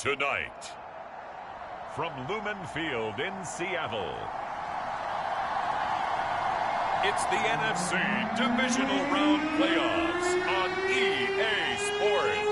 Tonight, from Lumen Field in Seattle, it's the NFC Divisional Round Playoffs on EA Sports.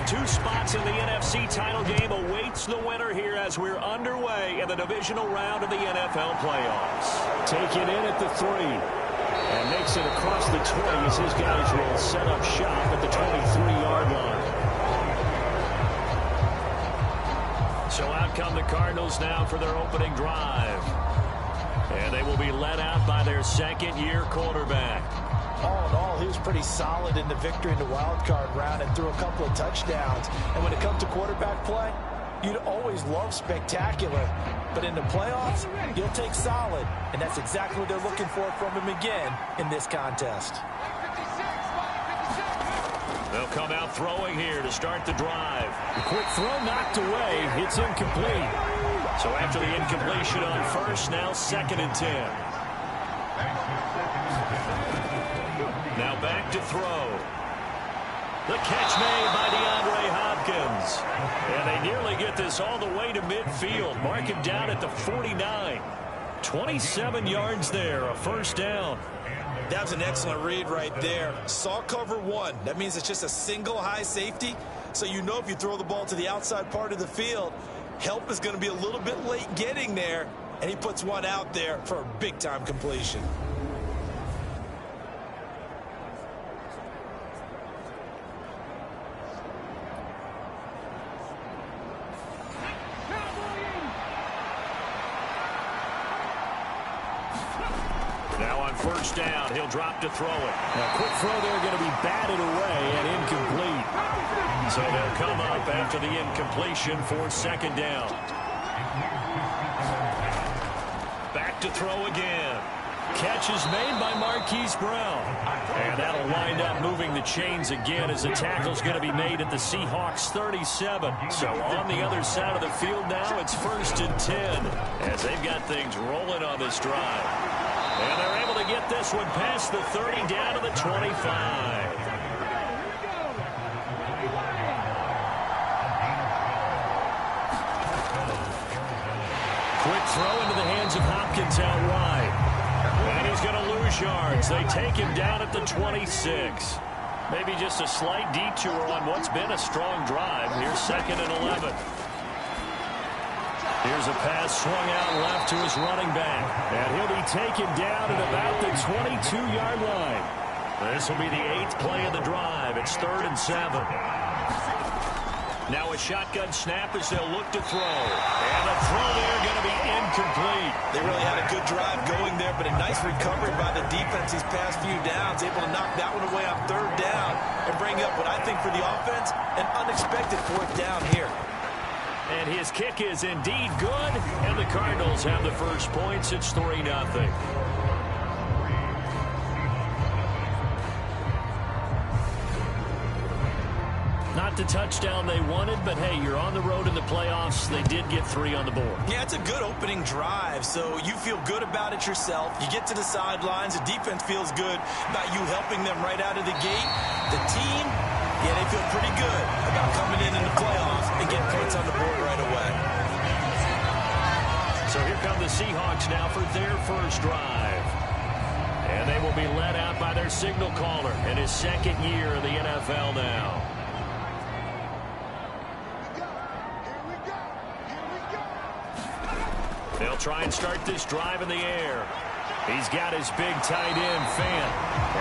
Two spots in the NFC title game awaits the winner here as we're underway in the divisional round of the NFL playoffs. Taking in at the 3 and makes it across the 20 as his guys will set up shop at the 23-yard line. So out come the Cardinals now for their opening drive. And they will be led out by their second-year quarterback. All in all, he was pretty solid in the victory in the wild card round and threw a couple of touchdowns. And when it comes to quarterback play, you'd always love spectacular. But in the playoffs, you'll take solid. And that's exactly what they're looking for from him again in this contest. They'll come out throwing here to start the drive. The quick throw knocked away. It's incomplete. So after the incompletion on first, now 2nd and 10. Now back to throw. The catch made by DeAndre Hopkins. And they nearly get this all the way to midfield. Mark him down at the 49. 27 yards there, a first down. That was an excellent read right there. Saw cover 1. That means it's just a single high safety. So you know if you throw the ball to the outside part of the field, help is going to be a little bit late getting there. And he puts one out there for a big-time completion. First down, he'll drop to throw it. A quick throw there going to be batted away and incomplete. So they'll come up after the incompletion for 2nd down. Back to throw again. Catch is made by Marquise Brown. And that'll wind up moving the chains again as the tackle's going to be made at the Seahawks 37. So on the other side of the field now, it's 1st and 10 as they've got things rolling on this drive. And they're able to get this one past the 30 down to the 25. Quick throw into the hands of Hopkins out wide. And he's going to lose yards. They take him down at the 26. Maybe just a slight detour on what's been a strong drive. Here's 2nd and 11. Here's a pass swung out left to his running back. And he'll be taken down at about the 22-yard line. This will be the 8th play of the drive. It's 3rd and 7. Now a shotgun snap as they'll look to throw. And a throw there going to be incomplete. They really had a good drive going there, but a nice recovery by the defense these past few downs. Able to knock that one away on 3rd down and bring up what I think for the offense, an unexpected 4th down here. And his kick is indeed good, and the Cardinals have the first points. It's 3-0. Not the touchdown they wanted, but hey, you're on the road in the playoffs. They did get 3 on the board. Yeah, it's a good opening drive, so you feel good about it yourself. You get to the sidelines, the defense feels good about you helping them right out of the gate. The team, yeah, they feel pretty good about coming in the playoffs and getting points on the board right away. So here come the Seahawks now for their first drive. And they will be led out by their signal caller in his 2nd year in the NFL now. They'll try and start this drive in the air. He's got his big tight end, Fant.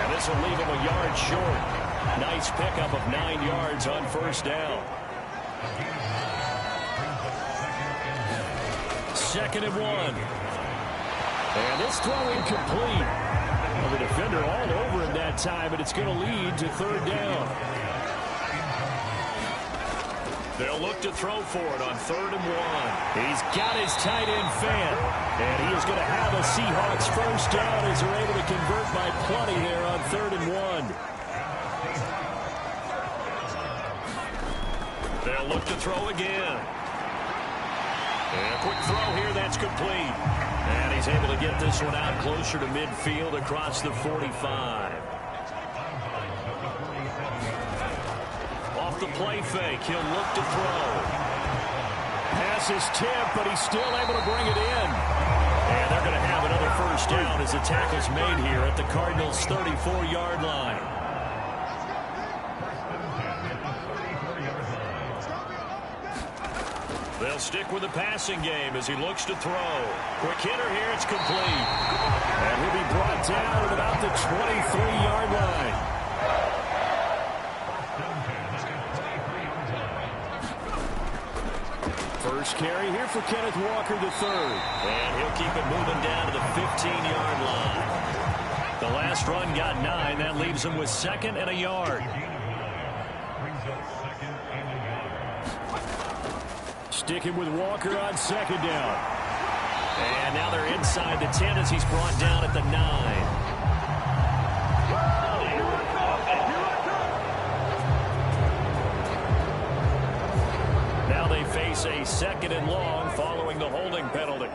And this will leave him a yard short. Nice pickup of 9 yards on first down. 2nd and 1. And this throw incomplete. Well, the defender all over him that that time, and it's going to lead to third down. They'll look to throw for it on 3rd and 1. He's got his tight end fan, and he is going to have a Seahawks first down as they're able to convert by plenty there on 3rd and 1. They'll look to throw again. And a quick throw here, that's complete. And he's able to get this one out closer to midfield across the 45. Off the play fake, he'll look to throw. Pass is tipped, but he's still able to bring it in. And they're going to have another first down as the tackle's made here at the Cardinals' 34-yard line. They'll stick with the passing game as he looks to throw. Quick hitter here, it's complete. And he'll be brought down at about the 23-yard line. First carry here for Kenneth Walker III. And he'll keep it moving down to the 15-yard line. The last run got 9. That leaves him with 2nd and a yard. Sticking with Walker on 2nd down. And now they're inside the 10 as he's brought down at the 9. Now they face a 2nd and long following the holding penalty.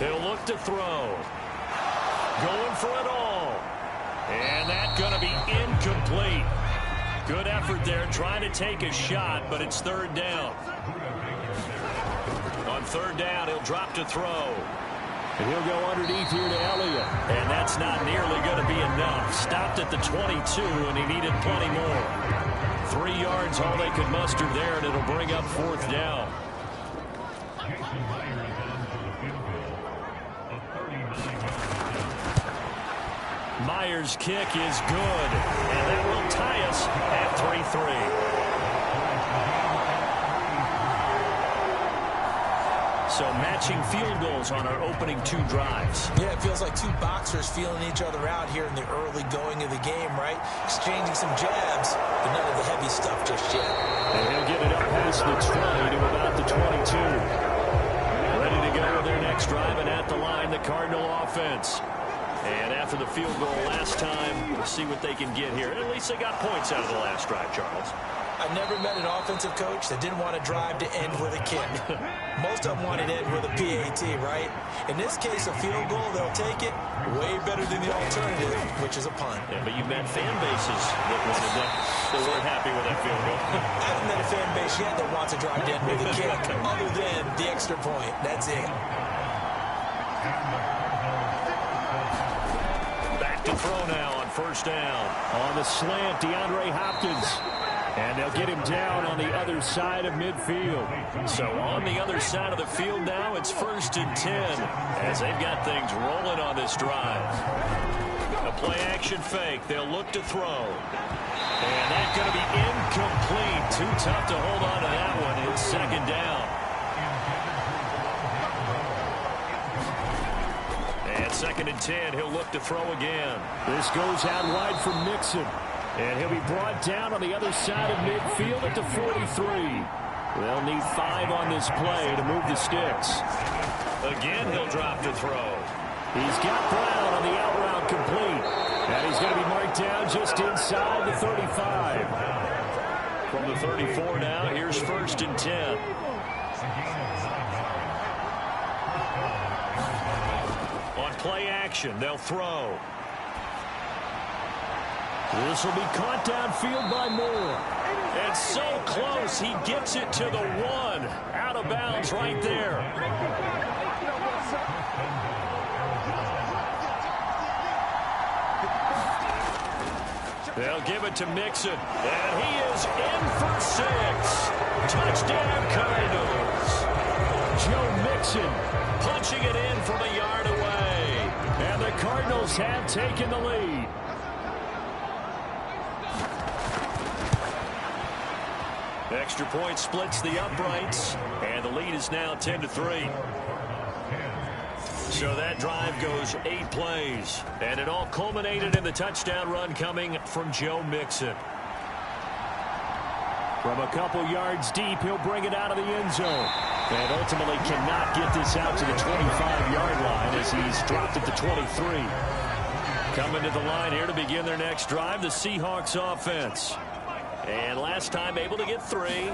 They'll look to throw. Going for it all. And that's going to be incomplete. Good effort there, trying to take a shot, but it's 3rd down. On 3rd down, he'll drop to throw. And he'll go underneath here to Elliott. And that's not nearly going to be enough. Stopped at the 22, and he needed plenty more. 3 yards, all they could muster there, and it'll bring up 4th down. Myers' kick is good, and that will tie us at 3-3. So matching field goals on our opening 2 drives. Yeah, it feels like 2 boxers feeling each other out here in the early going of the game, right? Exchanging some jabs, but none of the heavy stuff just yet. And he'll get it up past the 20 to about the 22. Ready to go with their next drive, and at the line, the Cardinal offense. And after the field goal last time, we'll see what they can get here. At least they got points out of the last drive, Charles. I've never met an offensive coach that didn't want to drive to end with a kick. Most of them want it to end with a PAT, right? In this case, a field goal, they'll take it way better than the alternative, which is a punt. Yeah, but you've met fan bases that wanted that. They weren't happy with that field goal. I haven't met a fan base yet that wants to drive to end with a kick, other than the extra point. That's it. To throw now on 1st down. On the slant, DeAndre Hopkins. And they'll get him down on the other side of midfield. So on the other side of the field now, it's 1st and 10 as they've got things rolling on this drive. A play-action fake. They'll look to throw. And that's going to be incomplete. Too tough to hold on to that one. It's 2nd down. And 2nd and 10, he'll look to throw again. This goes out wide for Mixon. And he'll be brought down on the other side of midfield at the 43. They'll need 5 on this play to move the sticks. Again, he'll drop to throw. He's got Brown on the out route complete. And he's going to be marked down just inside the 35. From the 34 now, here's 1st and 10. Play action. They'll throw. This will be caught downfield by Moore. And so close. He gets it to the 1. Out of bounds right there. They'll give it to Mixon. And he is in for 6. Touchdown Cardinals. Joe Mixon punching it in from a yard away. And the Cardinals have taken the lead. Extra point splits the uprights, and the lead is now 10-3. So that drive goes 8 plays. And it all culminated in the touchdown run coming from Joe Mixon. From a couple yards deep, he'll bring it out of the end zone. And ultimately cannot get this out to the 25-yard line as he's dropped it to 23. Coming to the line here to begin their next drive, the Seahawks offense. And last time able to get 3.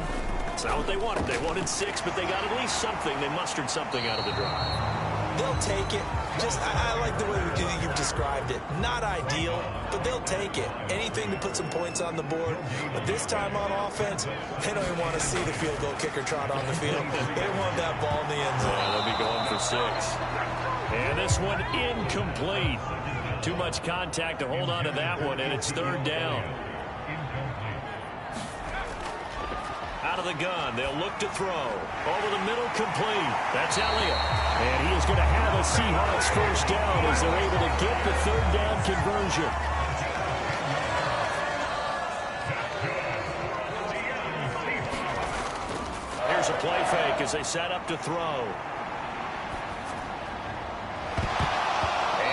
It's not what they wanted. They wanted 6, but they got at least something. They mustered something out of the drive. They'll take it. I like the way you've described it. Not ideal, but they'll take it. Anything to put some points on the board. But this time on offense, they don't even want to see the field goal kicker trot on the field. They want that ball in the end zone. Yeah, they'll be going for 6. And this one incomplete. Too much contact to hold on to that one, and it's 3rd down. Out of the gun, they'll look to throw. Over the middle, complete. That's Elliott. And he is going to have a Seahawks first down as they're able to get the 3rd down conversion. Here's a play fake as they set up to throw.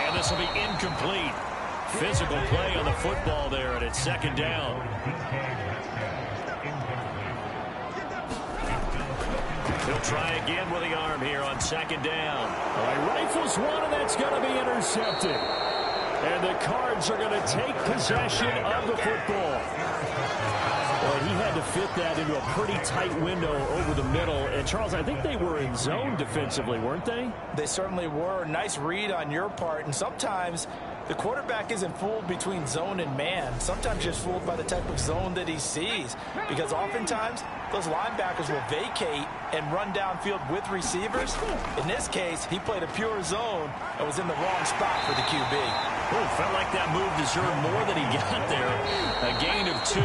And this will be incomplete. Physical play on the football there, and it's 2nd down. He'll try again with the arm here on 2nd down. He rifles one, and that's going to be intercepted. And the Cards are going to take possession of the football. Well, he had to fit that into a pretty tight window over the middle. And, Charles, I think they were in zone defensively, weren't they? They certainly were. Nice read on your part. And sometimes the quarterback isn't fooled between zone and man. Sometimes just fooled by the type of zone that he sees. Because oftentimes those linebackers will vacate and run downfield with receivers. In this case, he played a pure zone and was in the wrong spot for the QB. Oh, felt like that move deserved more than he got there. A gain of 2.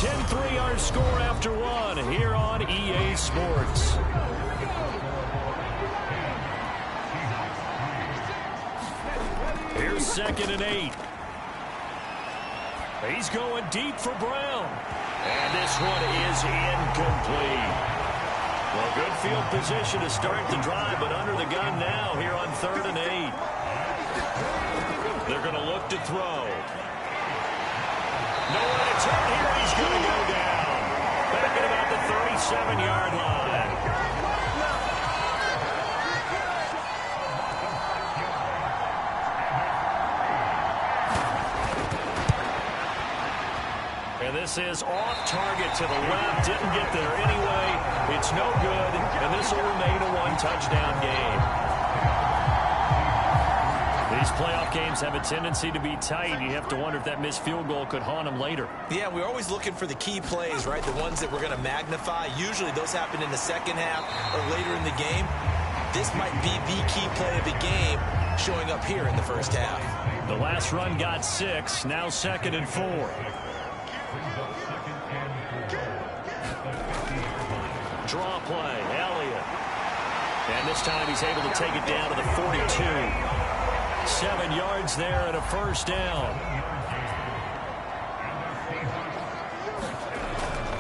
10-3 our score after 1 here on EA Sports. Here's 2nd and 8. He's going deep for Brown. And this one is incomplete. Well, good field position to start the drive, but under the gun now here on 3rd and 8. They're going to look to throw. Nowhere to turn here. He's going to go down. Back at about the 37-yard line. And this is off target to the left. Didn't get there anyway. It's no good, and this will remain a 1-touchdown game. These playoff games have a tendency to be tight. You have to wonder if that missed field goal could haunt them later. Yeah, we're always looking for the key plays, right? The ones that we're going to magnify. Usually those happen in the second half or later in the game. This might be the key play of the game showing up here in the first half. The last run got 6. Now 2nd and 4. Draw play, Elliott. And this time he's able to take it down to the 42. 7 yards there and a first down.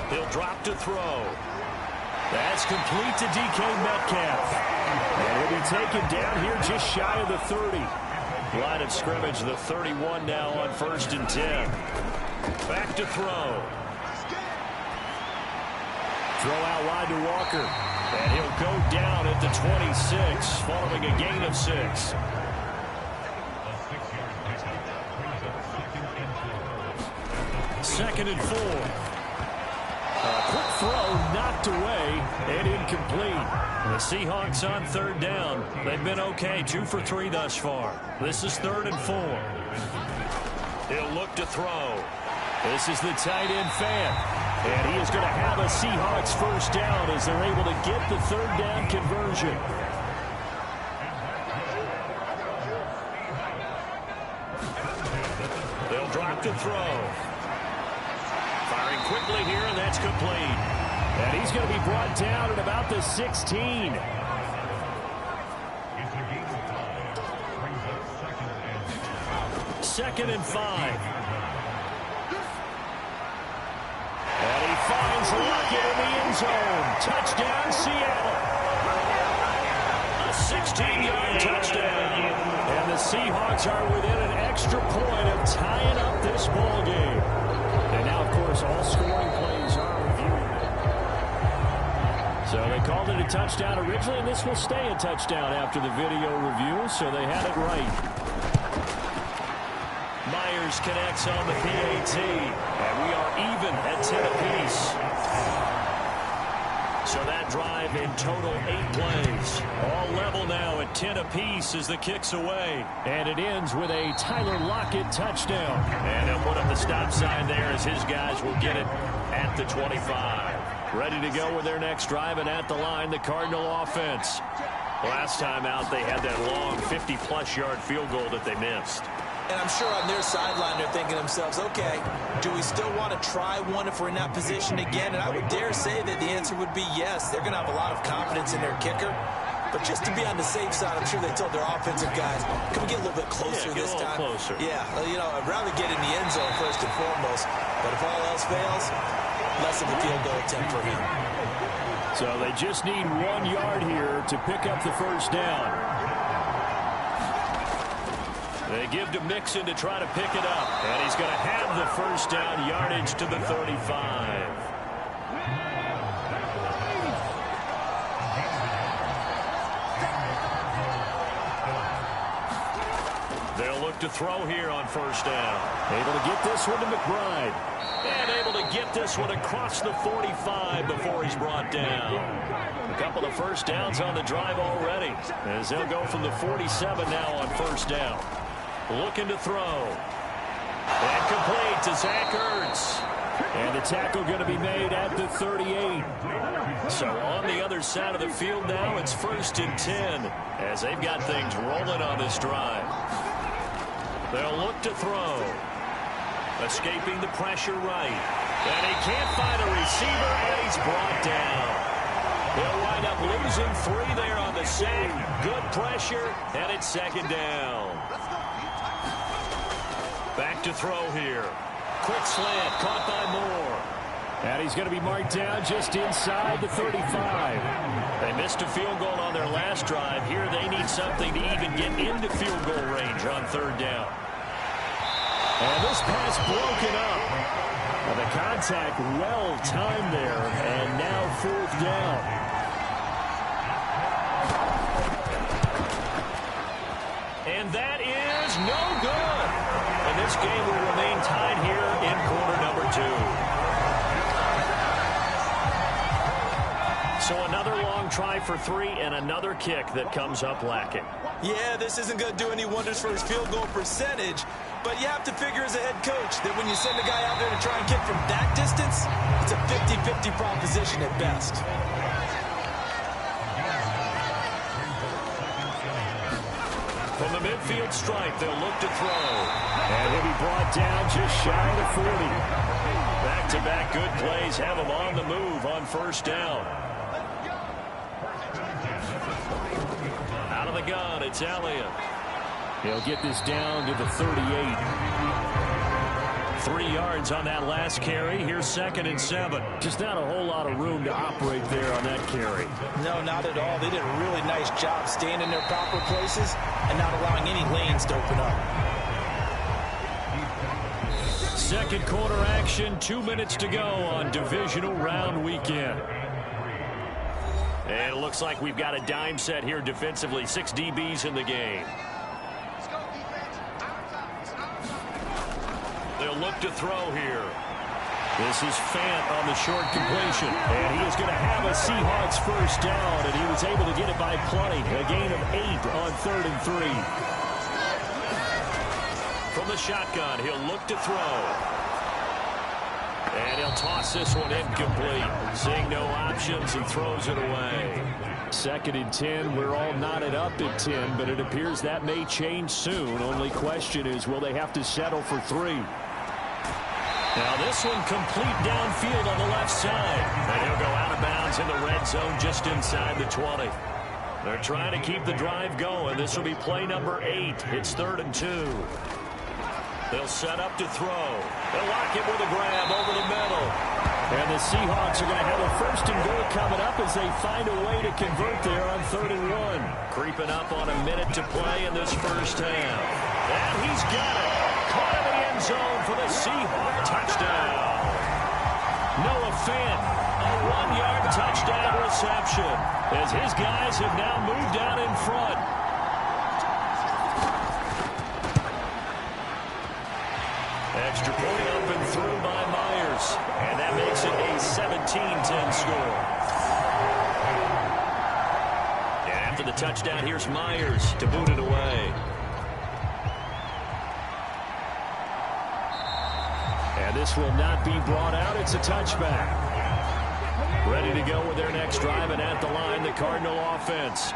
He'll drop to throw. That's complete to DK Metcalf. And he'll be taken down here just shy of the 30. Line of scrimmage, the 31 now on 1st and 10. Back to throw. Throw out wide to Walker. And he'll go down at the 26 following a gain of 6. Second and 4. A quick throw knocked away and incomplete. The Seahawks on 3rd down. They've been okay, 2 for 3 thus far. This is 3rd and 4. He'll look to throw. This is the tight end fan. And he is going to have a Seahawks first down as they're able to get the 3rd down conversion. They'll drop to throw. Firing quickly here, and that's complete. And he's going to be brought down at about the 16. Second and 5. And he finds Lockett in the end zone. Touchdown, Seattle. A 6 16-yard touchdown. And the Seahawks are within an extra point of tying up this ball game. And now, of course, all scoring plays are reviewed. So they called it a touchdown originally, and this will stay a touchdown after the video review, so they had it right. Myers connects on the PAT, and we are even at 10 apiece. So that drive in total 8 plays. All level now at 10 apiece as the kick's away. And it ends with a Tyler Lockett touchdown. And he'll put up the stop sign there as his guys will get it at the 25. Ready to go with their next drive, and at the line, the Cardinal offense. Last time out, they had that long 50-plus yard field goal that they missed. And I'm sure on their sideline they're thinking to themselves, okay, do we still want to try one if we're in that position again? And I would dare say that the answer would be yes. They're going to have a lot of confidence in their kicker. But just to be on the safe side, I'm sure they told their offensive guys, can we get a little bit closer this time? Closer. Yeah, you know, I'd rather get in the end zone first and foremost. But if all else fails, less of a field goal attempt for him. So they just need 1 yard here to pick up the first down. They give to Mixon to try to pick it up. And he's going to have the first down, yardage to the 35. They'll look to throw here on first down. Able to get this one to McBride. And able to get this one across the 45 before he's brought down. A couple of first downs on the drive already, as they'll go from the 47 now on first down. Looking to throw. And complete to Zach Ertz. And the tackle going to be made at the 38. So on the other side of the field now, it's 1st and 10, as they've got things rolling on this drive. They'll look to throw. Escaping the pressure right. And he can't find a receiver, and he's brought down. He'll wind up losing 3 there on the sack. Good pressure, and it's 2nd down. Back to throw here. Quick slant, caught by Moore. And he's going to be marked down just inside the 35. They missed a field goal on their last drive. Here they need something to even get into field goal range on 3rd down. And this pass broken up. Well, the contact well timed there, and now 4th down. And that is no good. And this game will remain tied here in quarter number 2. So another long try for 3 and another kick that comes up lacking. Yeah, this isn't going to do any wonders for his field goal percentage, but you have to figure as a head coach that when you send a guy out there to try and kick from that distance, it's a 50-50 proposition at best. From the midfield stripe, they'll look to throw. And he'll be brought down just shy of the 40. Back-to-back good plays have him on the move on 1st down. Out of the gun, it's Elliott. He'll get this down to the 38. 3 yards on that last carry. Here's 2nd and 7. Just not a whole lot of room to operate there on that carry. No, not at all. They did a really nice job staying in their proper places and not allowing any lanes to open up. 2nd quarter action, 2 minutes to go on divisional round weekend. And it looks like we've got a dime set here defensively. 6 DBs in the game. They'll look to throw here. This is Fant on the short completion. And he is going to have a Seahawks first down, and he was able to get it by plenty. A gain of 8 on 3rd and 3. From the shotgun, he'll look to throw. And he'll toss this one incomplete. Seeing no options, he throws it away. 2nd and 10. We're all knotted up at 10, but it appears that may change soon. Only question is, will they have to settle for 3? Now this one complete downfield on the left side. And he'll go out of bounds in the red zone just inside the 20. They're trying to keep the drive going. This will be play number 8. It's 3rd and 2. They'll set up to throw. They'll lock it with a grab over the middle. And the Seahawks are going to have a first and goal coming up as they find a way to convert there on 3rd and 1. Creeping up on a minute to play in this first half. And he's got it. Caught in the end zone for the Seahawk touchdown. Noah Fant, a 1-yard touchdown reception as his guys have now moved out in front. Extra point up and through by Myers. And that makes it a 17-10 score. And after the touchdown, here's Myers to boot it away. And this will not be brought out. It's a touchback. Ready to go with their next drive, and at the line, the Cardinal offense.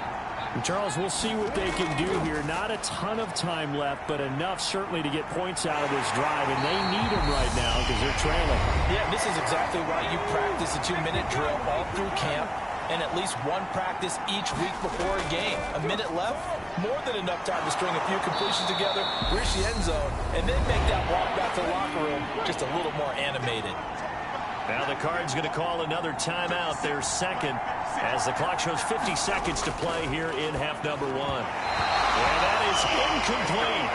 And Charles, we'll see what they can do here. Not a ton of time left, but enough certainly to get points out of this drive, and they need them right now because they're trailing. Yeah, this is exactly why you practice a 2-minute drill all through camp and at least one practice each week before a game. A minute left, more than enough time to string a few completions together, reach the end zone, and then make that walk back to the locker room just a little more animated. Now the Cards going to call another timeout, their second, as the clock shows 50 seconds to play here in half number 1. And that is incomplete.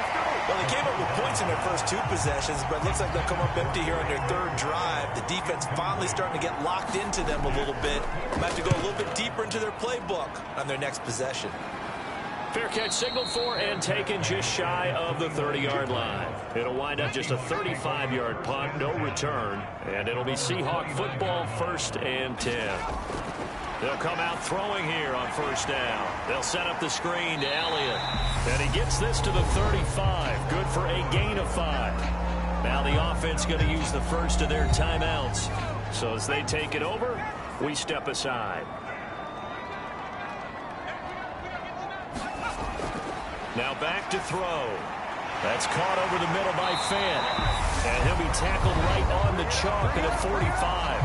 Well, they came up with points in their first 2 possessions, but it looks like they'll come up empty here on their 3rd drive. The defense finally starting to get locked into them a little bit. Might have to go a little bit deeper into their playbook on their next possession. Fair catch signaled for and taken just shy of the 30-yard line. It'll wind up just a 35-yard punt, no return, and it'll be Seahawk football 1st and 10. They'll come out throwing here on 1st down. They'll set up the screen to Elliott, and he gets this to the 35. Good for a gain of 5. Now the offense going to use the first of their timeouts. So as they take it over, we step aside. Now back to throw. That's caught over the middle by Fant. And he'll be tackled right on the chalk at a 45.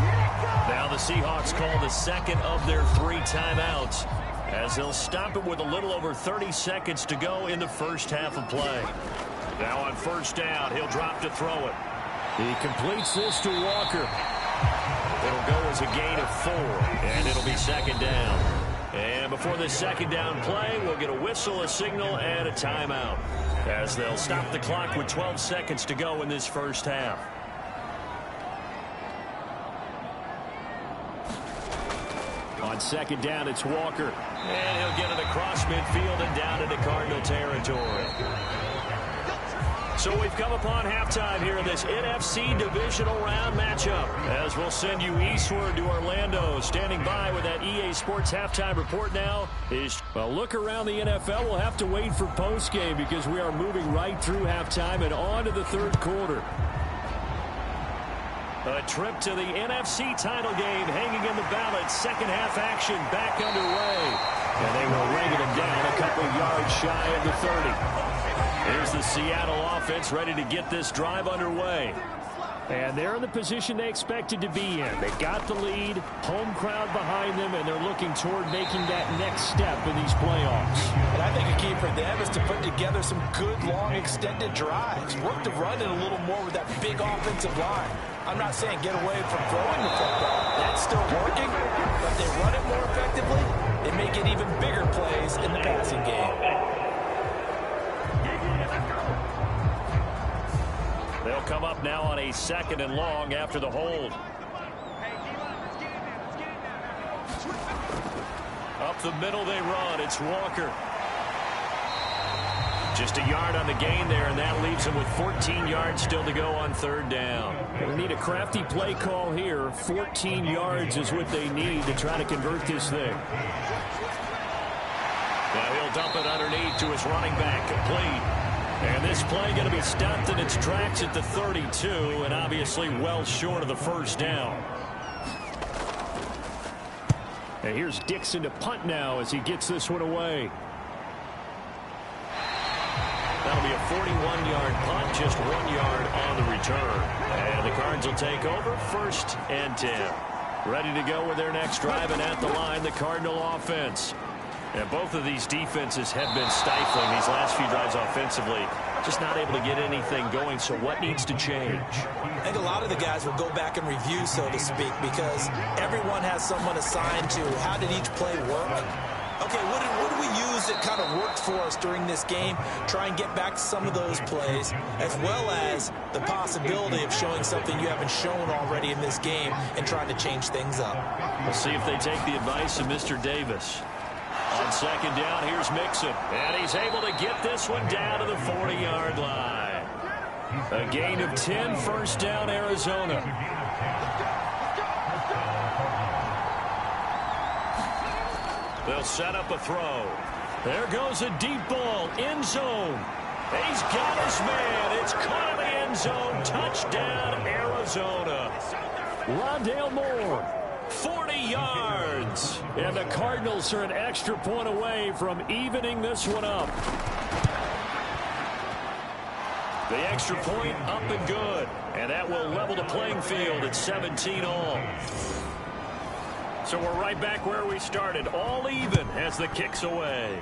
Now the Seahawks call the second of their 3 timeouts as they'll stop it with a little over 30 seconds to go in the first half of play. Now on 1st down, he'll drop to throw it. He completes this to Walker. It'll go as a gain of 4, and it'll be 2nd down. And before this 2nd down play, we'll get a whistle, a signal, and a timeout as they'll stop the clock with 12 seconds to go in this first half. On 2nd down, it's Walker. And he'll get it across midfield and down into Cardinal territory. So we've come upon halftime here in this NFC divisional round matchup. As we'll send you eastward to Orlando. Standing by with that EA Sports halftime report now is... Well, look around the NFL. We'll have to wait for postgame because we are moving right through halftime and on to the 3rd quarter. A trip to the NFC title game hanging in the balance. 2nd half action back underway. And they will ring them down a couple yards shy of the 30. Here's the Seattle offense ready to get this drive underway. And they're in the position they expected to be in. They got the lead, home crowd behind them, and they're looking toward making that next step in these playoffs. And I think a key for them is to put together some good, long, extended drives. Work to run it a little more with that big offensive line. I'm not saying get away from throwing the football. That's still working. But if they run it more effectively, they may get even bigger plays in the passing game. They'll come up now on a 2nd and long after the hold. Up the middle they run. It's Walker. Just a yard on the gain there, and that leaves them with 14 yards still to go on 3rd down. They need a crafty play call here. 14 yards is what they need to try to convert this thing. Now he'll dump it underneath to his running back, complete. And this play going to be stopped in its tracks at the 32, and obviously well short of the 1st down. And here's Dixon to punt now as he gets this one away. That'll be a 41-yard punt, just 1 yard on the return. And the Cards will take over 1st and 10. Ready to go with their next drive, and at the line, the Cardinal offense. And both of these defenses have been stifling these last few drives offensively. Just not able to get anything going, so what needs to change? I think a lot of the guys will go back and review, so to speak, because everyone has someone assigned to how did each play work. Okay, what did we use that kind of worked for us during this game? Try and get back to some of those plays, as well as the possibility of showing something you haven't shown already in this game and trying to change things up. We'll see if they take the advice of Mr. Davis. On second down, here's Mixon. And he's able to get this one down to the 40-yard line. A gain of 10, first down, Arizona. They'll set up a throw. There goes a deep ball, end zone. He's got his man. It's caught in the end zone. Touchdown, Arizona. Rondale Moore. 40 yards. And the Cardinals are an extra point away from evening this one up. The extra point up and good. And that will level the playing field at 17 all. So we're right back where we started. All even as the kick's away.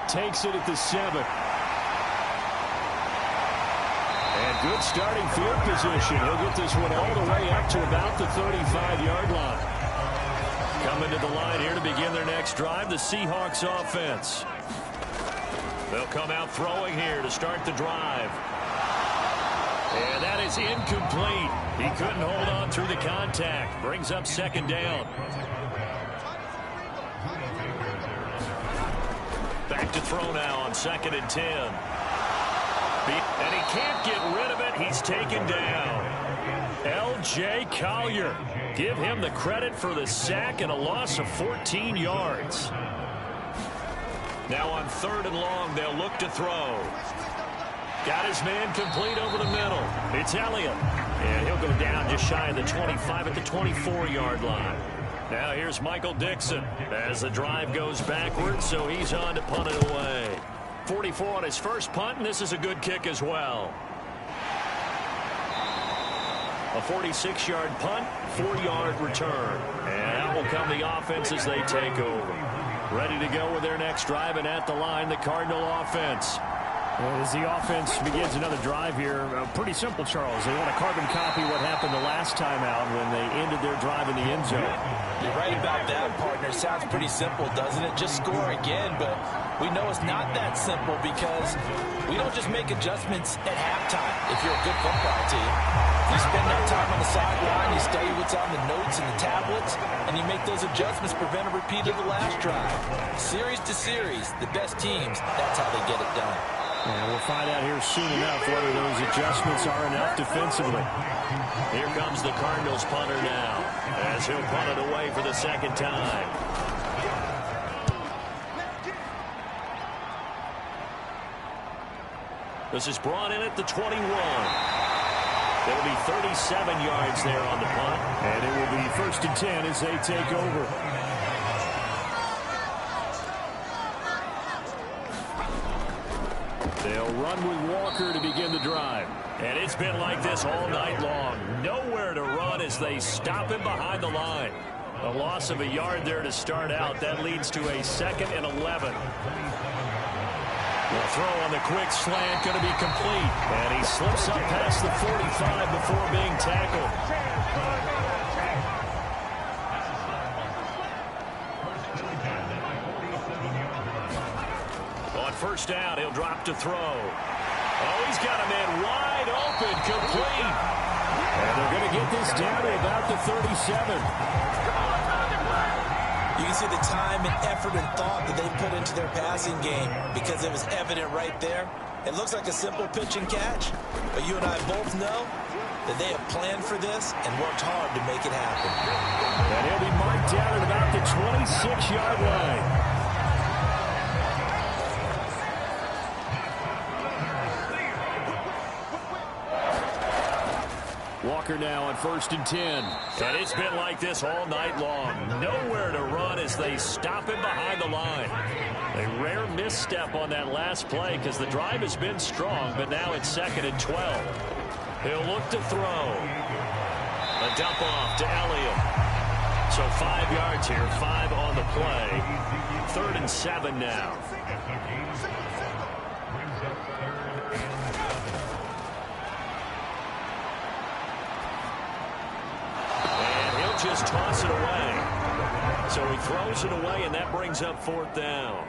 Takes it at the 7. And good starting field position. He'll get this one all the way up to about the 35-yard line. Coming to the line here to begin their next drive, the Seahawks offense. They'll come out throwing here to start the drive. And that is incomplete. He couldn't hold on through the contact. Brings up second down. Back to throw now on 2nd and 10. And he can't get rid of it. He's taken down. L.J. Collier. Give him the credit for the sack and a loss of 14 yards. Now on 3rd and long, they'll look to throw. Got his man complete over the middle. It's Elliott. And he'll go down just shy of the 25 at the 24-yard line. Now here's Michael Dixon as the drive goes backwards, so he's on to punt it away. 44 on his first punt, and this is a good kick as well. A 46-yard punt, 4-yard return. And out will come the offense as they take over. Ready to go with their next drive, and at the line, the Cardinal offense. Well, as the offense begins another drive here, pretty simple, Charles. They want to carbon copy what happened the last time out when they ended their drive in the end zone. You're right about that, partner. Sounds pretty simple, doesn't it? Just score again, but we know it's not that simple because we don't just make adjustments at halftime if you're a good football team. You spend that time on the sideline, you study what's on the notes and the tablets, and you make those adjustments, prevent a repeat of the last drive. Series to series, the best teams, that's how they get it done. And we'll find out here soon enough whether those adjustments are enough defensively. Here comes the Cardinals punter now as he'll punt it away for the second time. This is brought in at the 21. There will be 37 yards there on the punt. And it will be 1st and 10 as they take over. They'll run with Walker to begin the drive. And it's been like this all night long. Nowhere to run as they stop him behind the line. A loss of a yard there to start out. That leads to a 2nd and 11. The throw on the quick slant going to be complete. And he slips up past the 45 before being tackled. On 1st down, he'll drop to throw. Oh, he's got a man wide open, complete. And they're going to get this down to about the 37. You can see the time and effort and thought that they put into their passing game because it was evident right there. It looks like a simple pitch and catch, but you and I both know that they have planned for this and worked hard to make it happen. And he'll be marked down at about the 26-yard line. Walker now on 1st and 10. And it's been like this all night long. Nowhere to run as they stop him behind the line. A rare misstep on that last play because the drive has been strong, but now it's 2nd and 12. He'll look to throw. A dump off to Elliott. So 5 yards here, 5 on the play. 3rd and 7 now. And he'll just toss it away. So he throws it away, and that brings up 4th down.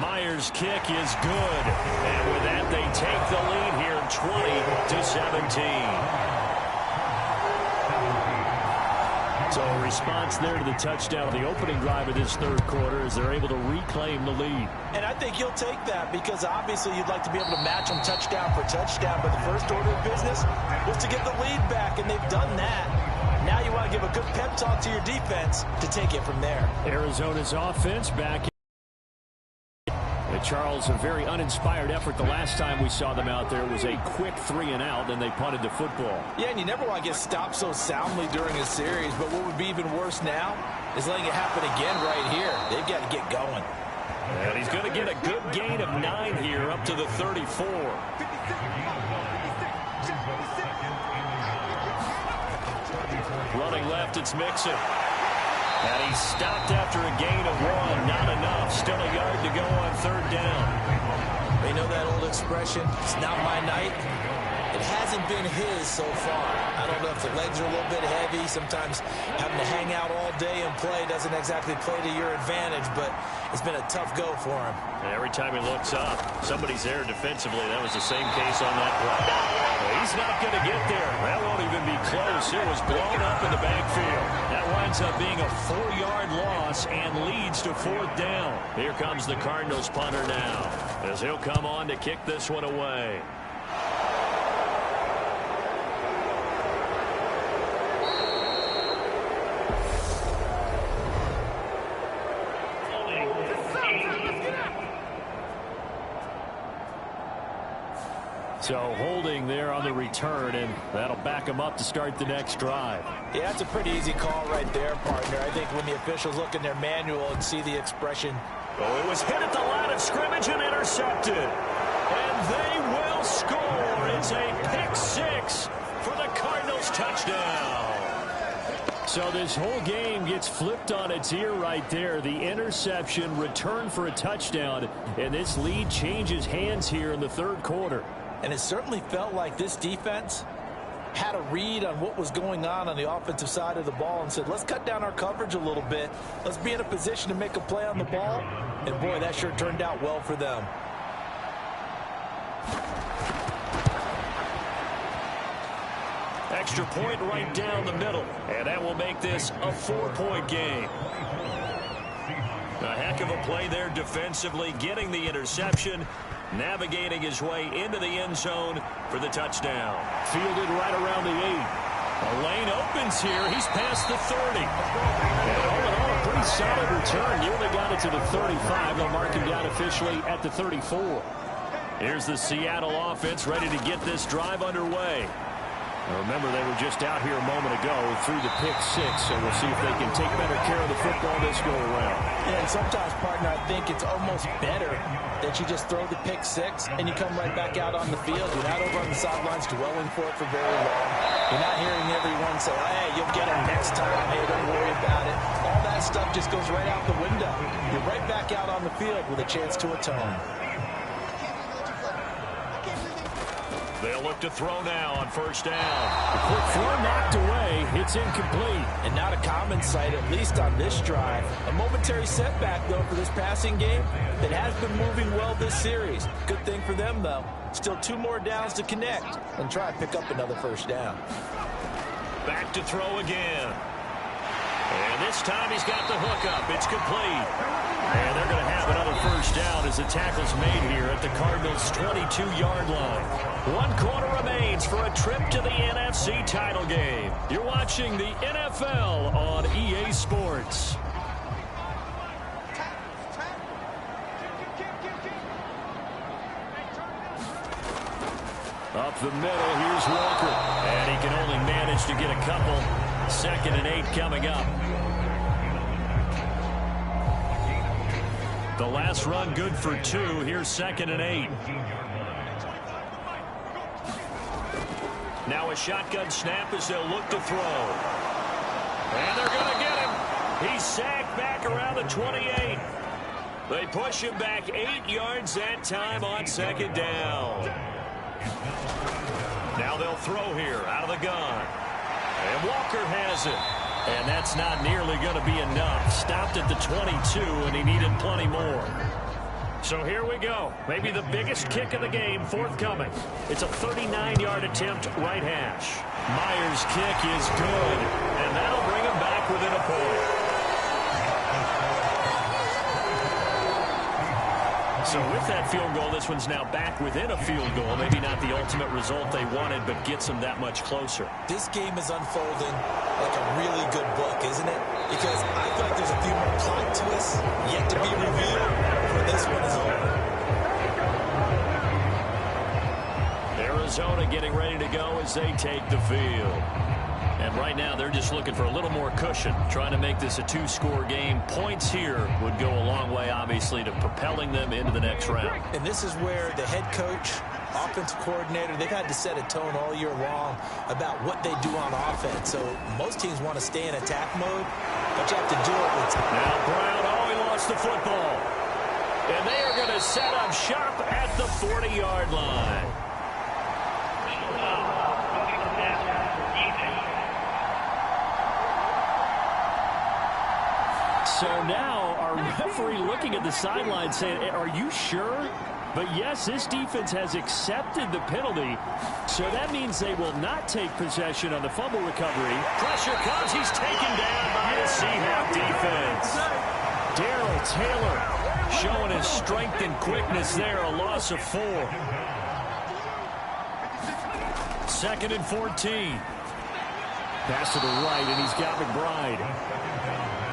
Myers' kick is good. And with that, they take the lead here, 20-17. So a response there to the touchdown, the opening drive of this 3rd quarter, as they're able to reclaim the lead. And I think you'll take that because obviously you'd like to be able to match them touchdown for touchdown, but the first order of business was to get the lead back, and they've done that. Now you want to give a good pep talk to your defense to take it from there. Arizona's offense back. Charles, a very uninspired effort. The last time we saw them out there was a quick 3-and-out, then they punted the football. Yeah, and you never want to get stopped so soundly during a series, but what would be even worse now is letting it happen again right here. They've got to get going. And he's going to get a good gain of 9 here, up to the 34. Running left, it's Mixon. And he's stopped after a gain of 1. Not enough. Still a yard to go on 3rd down. They know that old expression, it's not my night. It hasn't been his so far. I don't know if the legs are a little bit heavy. Sometimes having to hang out all day and play doesn't exactly play to your advantage, but it's been a tough go for him. And every time he looks up, somebody's there defensively. That was the same case on that play. Well, he's not going to get there. That won't even be close. It was blown up in the backfield. That winds up being a 4-yard loss and leads to 4th down. Here comes the Cardinals punter now, as he'll come on to kick this one away. So holding there on the return, and that'll back him up to start the next drive. Yeah, that's a pretty easy call right there, partner. I think when the officials look in their manual and see the expression. Oh, it was hit at the line of scrimmage and intercepted. And they will score. It's a pick 6 for the Cardinals touchdown. So this whole game gets flipped on its ear right there. The interception, return for a touchdown, and this lead changes hands here in the 3rd quarter. And it certainly felt like this defense had a read on what was going on the offensive side of the ball and said, let's cut down our coverage a little bit. Let's be in a position to make a play on the ball. And, boy, that sure turned out well for them. Extra point right down the middle. And that will make this a 4-point game. A heck of a play there defensively, getting the interception, navigating his way into the end zone for the touchdown. Fielded right around the 8. A lane opens here. He's past the 30. And all in all, a pretty solid return. Nearly got it to the 35. They'll mark him down officially at the 34. Here's the Seattle offense ready to get this drive underway. Now remember, they were just out here a moment ago through the pick 6, so we'll see if they can take better care of the football this go around. Yeah, and sometimes, partner, I think it's almost better that you just throw the pick 6 and you come right back out on the field. You're not over on the sidelines dwelling for it for very long. You're not hearing everyone say, hey, you'll get it next time. Hey, don't worry about it. All that stuff just goes right out the window. You're right back out on the field with a chance to atone. They'll look to throw now on 1st down. The quick throw knocked away. It's incomplete. And not a common sight, at least on this drive. A momentary setback, though, for this passing game that has been moving well this series. Good thing for them, though. Still 2 more downs to connect and try and pick up another 1st down. Back to throw again. And this time he's got the hook up. It's complete. And they're going to have another 1st down as the tackle's made here at the Cardinals' 22-yard line. 1 quarter remains for a trip to the NFC title game. You're watching the NFL on EA Sports. Up the middle, here's Walker. And he can only manage to get a couple. 2nd and 8 coming up. The last run good for 2. Here's 2nd and 8. Now a shotgun snap as they'll look to throw. And they're going to get him. He's sacked back around the 28. They push him back 8 yards that time on second down. Now they'll throw here out of the gun. And Walker has it. And that's not nearly going to be enough. Stopped at the 22, and he needed plenty more. So here we go. Maybe the biggest kick of the game forthcoming. It's a 39-yard attempt right hash. Myers' kick is good, and that'll bring him back within a point. So with that field goal, this one's now back within a field goal. Maybe not the ultimate result they wanted, but gets them that much closer. This game is unfolding like a really good book, isn't it? Because I feel like there's a few more plot twists yet to be revealed before this one is over. Arizona getting ready to go as they take the field. And right now, they're just looking for a little more cushion, trying to make this a 2-score game. Points here would go a long way, obviously, to propelling them into the next round. And this is where the head coach, offensive coordinator, they've had to set a tone all year long about what they do on offense. So most teams want to stay in attack mode, but you have to do it with... Now Brown, he lost the football. And they are going to set up shop at the 40-yard line. So now our referee looking at the sideline saying, are you sure? But yes, this defense has accepted the penalty. So that means they will not take possession on the fumble recovery. Pressure comes. He's taken down by the Seahawks defense. Darrell Taylor showing his strength and quickness there. A loss of 4. 2nd and 14. Pass to the right, and he's got McBride.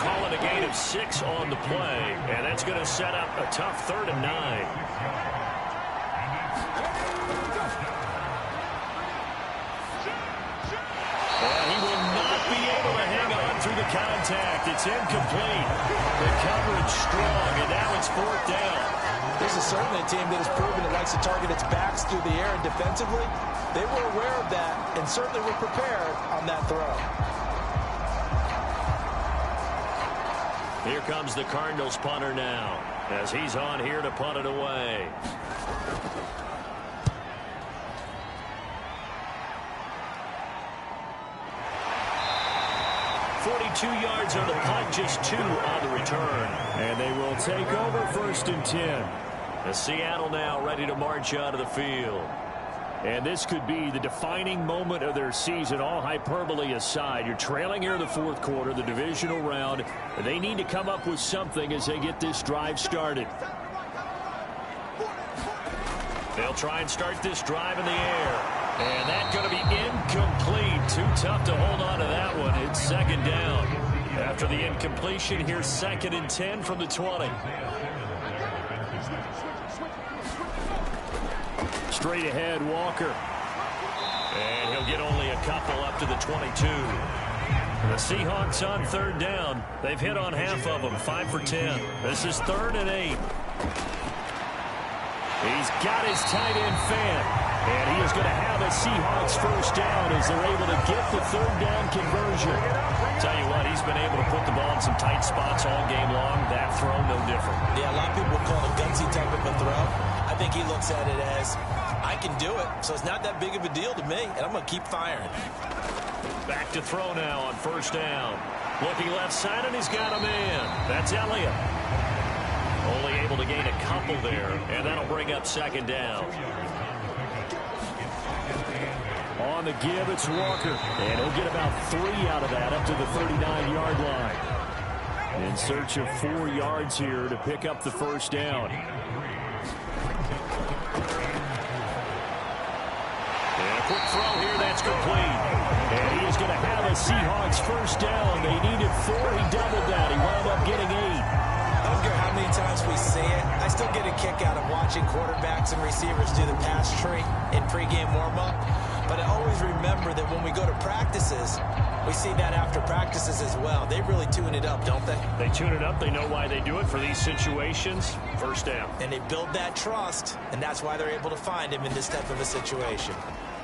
Calling a gain of 6 on the play, and that's going to set up a tough 3rd and 9. And he will not be able to hang on through the contact. It's incomplete. The coverage strong, and now it's 4th down. This is certainly a team that has proven it likes to target its backs through the air and defensively. They were aware of that and certainly were prepared on that throw. Here comes the Cardinals punter now as he's on here to punt it away. .42 yards on the punt, just 2 on the return. And they will take over 1st and 10. The Seattle now ready to march out of the field. And this could be the defining moment of their season, all hyperbole aside. You're trailing here in the 4th quarter, the divisional round. They need to come up with something as they get this drive started. They'll try and start this drive in the air. And that's going to be incomplete. Too tough to hold on to that one. It's 2nd down. After the incompletion, here's 2nd and 10 from the 20. Straight ahead, Walker. And he'll get only a couple up to the 22. The Seahawks on 3rd down. They've hit on half of them, 5 for 10. This is 3rd and 8. He's got his tight end fan. And he is going to have a Seahawks 1st down as they're able to get the 3rd down conversion. Tell you what, he's been able to put the ball in some tight spots all game long. That throw, no different. Yeah, a lot of people would call it a gutsy type of a throw. I think he looks at it as, I can do it, so it's not that big of a deal to me, and I'm going to keep firing. Back to throw now on 1st down. Looking left side, and he's got a man. That's Elliott. Only able to gain a couple there, and that'll bring up 2nd down. On the give, it's Walker. And he'll get about 3 out of that up to the 39-yard line. In search of 4 yards here to pick up the 1st down. And a quick throw here, that's complete. And he is going to have a Seahawks 1st down. They needed 4. He doubled that. He wound up getting 8. I don't care how many times we say it, I still get a kick out of watching quarterbacks and receivers do the pass tree in pregame warm-up. But I always remember that when we go to practices, we see that after practices as well. They really tune it up, don't they? They tune it up. They know why they do it for these situations. 1st down. And they build that trust, and that's why they're able to find him in this type of a situation.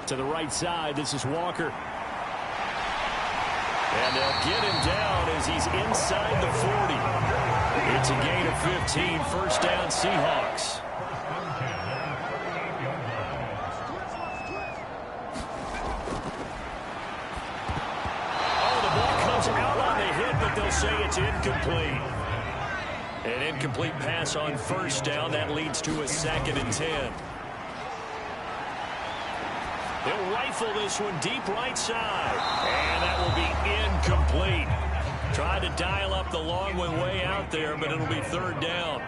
To the right side, this is Walker. And they'll get him down as he's inside the 40. It's a gain of 15, first down Seahawks. Oh, the ball comes out on the hit, but they'll say it's incomplete. An incomplete pass on first down. That leads to a 2nd and 10. They'll rifle this one deep right side. And that will be incomplete. Tried to dial up the long one way out there, but it'll be 3rd down.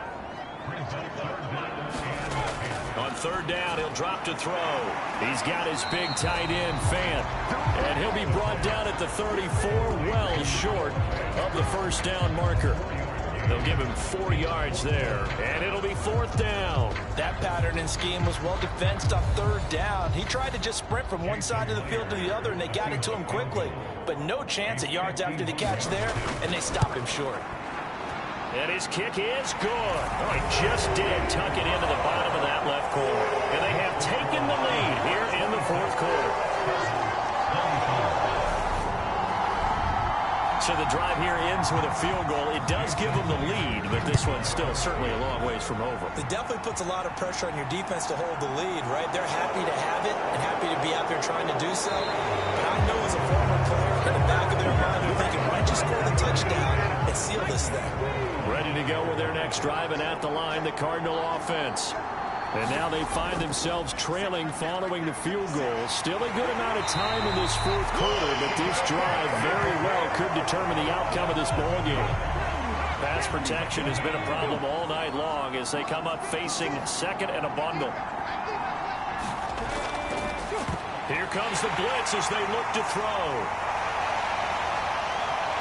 On 3rd down, he'll drop to throw. He's got his big tight end, Fant. And he'll be brought down at the 34, well short of the first down marker. They'll give him 4 yards there, and it'll be 4th down. That pattern and scheme was well defensed on 3rd down. He tried to just sprint from one side of the field to the other, and they got it to him quickly. But no chance at yards after the catch there, and they stop him short. And his kick is good. Oh, he just did tuck it into the bottom of that left corner. And they have taken the lead here in the 4th quarter. So the drive here ends with a field goal. It does give them the lead, but this one's still certainly a long ways from over. It definitely puts a lot of pressure on your defense to hold the lead, right? They're happy to have it and happy to be out there trying to do so. But I know as a former player, in the back of their mind, they're thinking, why don't you score the touchdown and seal this thing? Ready to go with their next drive, and at the line, the Cardinal offense. And now they find themselves trailing following the field goal. Still a good amount of time in this 4th quarter, but this drive very well could determine the outcome of this ball game. Pass protection has been a problem all night long as they come up facing 2nd and a bundle. Here comes the blitz as they look to throw.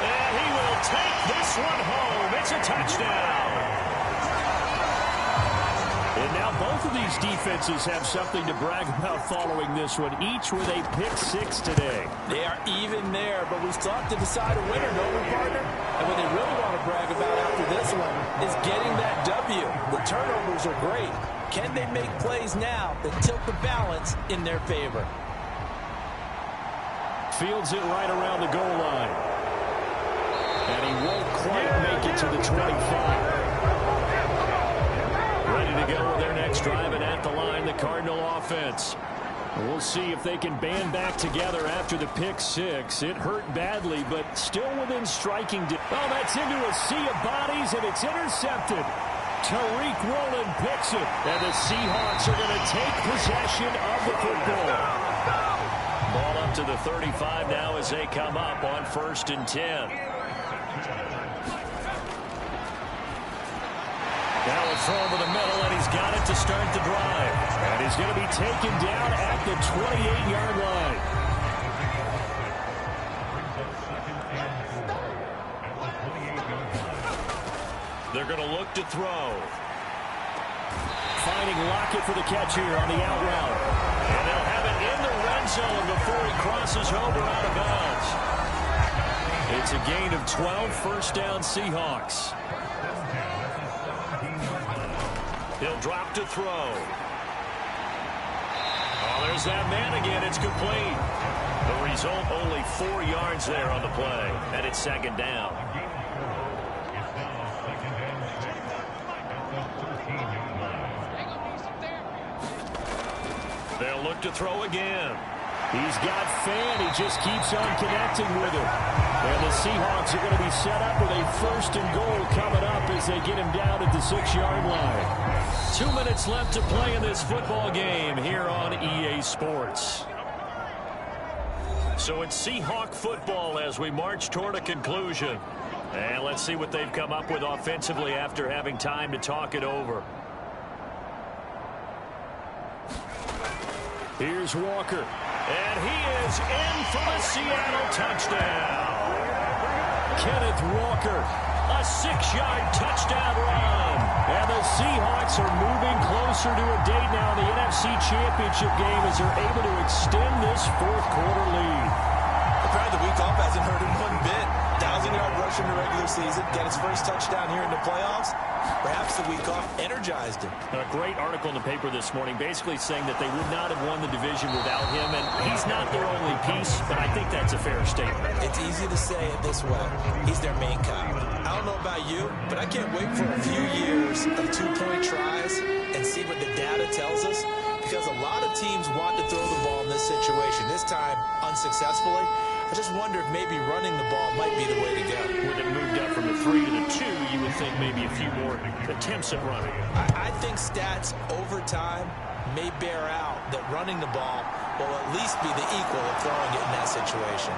And he will take this one home. It's a touchdown. And now both of these defenses have something to brag about following this one, each with a pick-6 today. They are even there, but we still have to decide a winner, don't we, partner? And what they really want to brag about after this one is getting that W. The turnovers are great. Can they make plays now that tilt the balance in their favor? Fields it right around the goal line. And he won't quite make it to the 25. Ready to go with their next drive, and at the line, the Cardinal offense. We'll see if they can band back together after the pick-6. It hurt badly, but still within striking distance. Oh, that's into a sea of bodies, and it's intercepted. Tariq Woolen picks it, and the Seahawks are going to take possession of the football. Ball up to the 35 now as they come up on 1st and 10. Now a throw over the middle, and he's got it to start the drive. And he's going to be taken down at the 28-yard line. They're going to look to throw. Finding Lockett for the catch here on the out route. And they'll have it in the red zone before he crosses over out of bounds. It's a gain of 12, first down Seahawks. He'll drop to throw. Oh, there's that man again. It's complete. The result, only 4 yards there on the play. And it's 2nd down. They'll look to throw again. He's got Fan. He just keeps on connecting with him. And the Seahawks are going to be set up with a 1st and goal coming up as they get him down at the 6-yard line. 2 minutes left to play in this football game here on EA Sports. So it's Seahawk football as we march toward a conclusion. And let's see what they've come up with offensively after having time to talk it over. Here's Walker. And he is in for a Seattle touchdown. Kenneth Walker, a 6-yard touchdown run. And the Seahawks are moving closer to a date now in the NFC Championship game as they're able to extend this 4th quarter lead. The crowd the week off hasn't hurt him one bit. 1,000-yard portion of the regular season, get his first touchdown here in the playoffs. Perhaps the week off energized him. A great article in the paper this morning basically saying that they would not have won the division without him, and he's not their only piece, but I think that's a fair statement. It's easy to say it this way. He's their main guy. I don't know about you, but I can't wait for a few years of two-point tries and see what the data tells us, because a lot of teams want to throw the ball in this situation, this time unsuccessfully. I just wonder if maybe running the ball might be the way to go. With it moved up from the 3 to the 2, you would think maybe a few more attempts at running. I think stats over time may bear out that running the ball will at least be the equal of throwing it in that situation.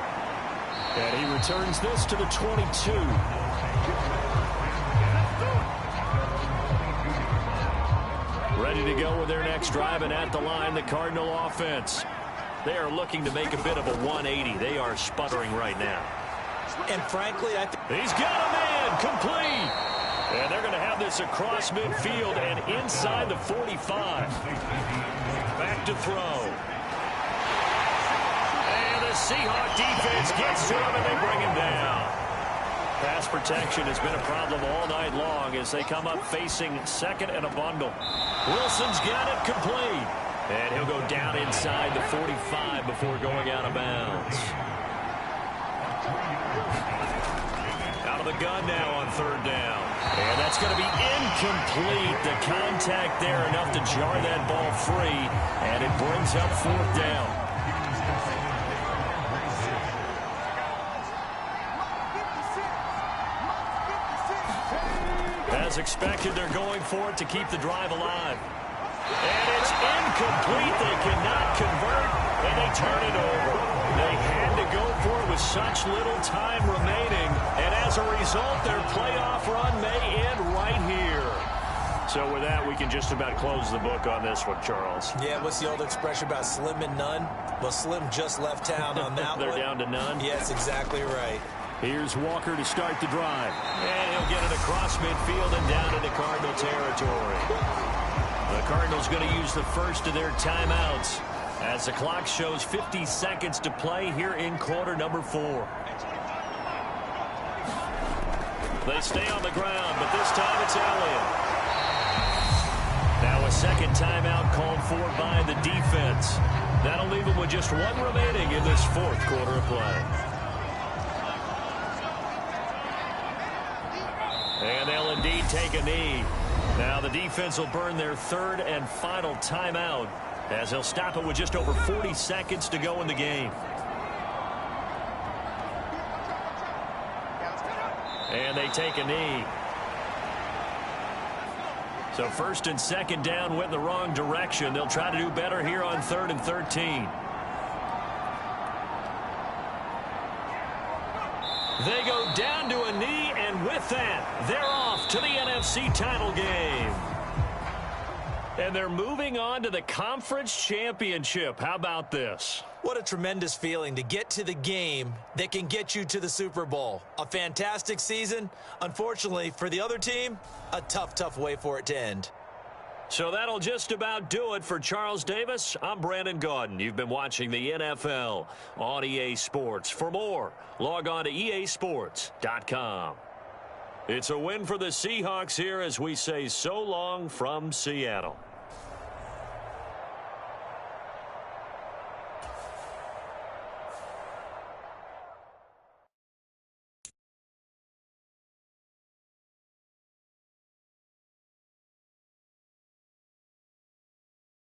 And he returns this to the 22. Ready to go with their next drive, and at the line, the Cardinal offense. They are looking to make a bit of a 180. They are sputtering right now. And frankly, I think he's got a man complete. And they're going to have this across midfield and inside the 45. Back to throw. And the Seahawks defense gets to him, and they bring him down. Pass protection has been a problem all night long as they come up facing second and a bundle. Wilson's got it complete. And he'll go down inside the 45 before going out of bounds. Out of the gun now on third down. And that's going to be incomplete. The contact there enough to jar that ball free. And it brings up fourth down. As expected, they're going for it to keep the drive alive. And it's incomplete. They cannot convert, and they turn it over. They had to go for it with such little time remaining, and as a result, their playoff run may end right here. So with that, we can just about close the book on this one, Charles. Yeah, what's the old expression about slim and none? Well, Slim just left town on that They're one. down to none? Yes, exactly right. Here's Walker to start the drive. And he'll get it across midfield and down into Cardinal territory. The Cardinals going to use the first of their timeouts as the clock shows 50 seconds to play here in quarter number 4. They stay on the ground, but this time it's Elliott. Now a second timeout called for by the defense. That'll leave them with just one remaining in this fourth quarter of play. And they'll indeed take a knee. Now the defense will burn their third and final timeout as they'll stop it with just over 40 seconds to go in the game. And they take a knee. So first and second down went in the wrong direction. They'll try to do better here on 3rd and 13. They go down to a knee, and with that, they're off to the NFC title game. And they're moving on to the conference championship. How about this? What a tremendous feeling to get to the game that can get you to the Super Bowl. A fantastic season. Unfortunately, for the other team, a tough way for it to end. So that'll just about do it for Charles Davis. I'm Brandon Gaudin. You've been watching the NFL on EA Sports. For more, log on to easports.com. It's a win for the Seahawks here as we say so long from Seattle.